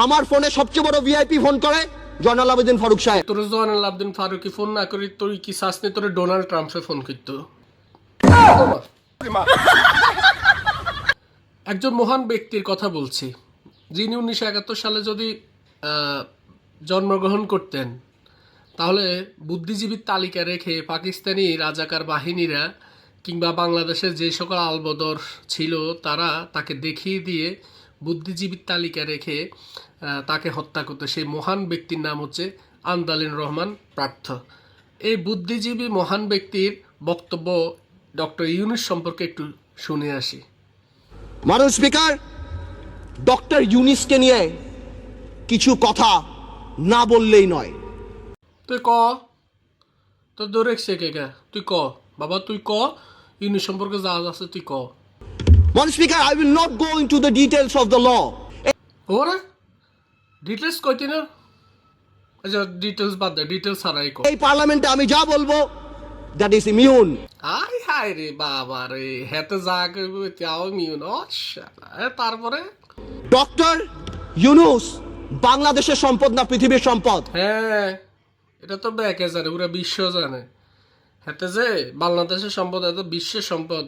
আমার ফোনে সবচেয়ে বড় ভিআইপি ফোন করে জয়নাল আবেদিন ফারুক সাহেব। তোর জয়নাল আবেদিন ফারুকি ফোন না করি তুই কি চাসনি তোর ডোনাল্ড ট্রাম্পে ফোন করতো? একজন মহান ব্যক্তির কথা বলছি, যিনি 1971 সালে যদি জন্মগ্রহণ করতেন তাহলে বুদ্ধিজীবীর তালিকা রেখে পাকিস্তানি রাজাকার বাহিনীরা কিংবা বাংলাদেশের যে সকল আলবদর ছিল তারা তাকে দেখিয়ে দিয়ে বুদ্ধিজীবীর তালিকা রেখে তাকে হত্যা করতো। সেই মহান ব্যক্তির নাম হচ্ছে আন্দালিন রহমান প্রার্থ। এই বুদ্ধিজীবী মহান ব্যক্তির বক্তব্য ডক্টর ইউনূস সম্পর্কে একটু শুনে আসি। মাননীয় স্পিকার, ডক্টর ইউনূসকে নিয়ে কিছু কথা না বললেই নয়। তুই ক, তোর দৌড়ে শেখে গে, তুই ক বাবা, তুই ক ইউনূস সম্পর্কে যা আছে তুই ক। মাননীয় speaker, I will not go into the details of the law. ওরে ডিটেলস কইতি না? আচ্ছা ডিটেলস বাদ দে, ডিটেলস ছাড়াই ক। এই পার্লামেন্টে আমি যা বলবো that is immune. আই হাই রে বাবা রে, হেতে যা কইবি তাও মিউন। তারপরে ডক্টর ইউনূস বাংলাদেশের সম্পদ না পৃথিবীর সম্পদ? হ্যাঁ, এটা তো ব্যাকে জানে, পুরা বিশ্ব জানে। হেতে যে বাংলাদেশের সম্পদ, এত বিশ্বের সম্পদ।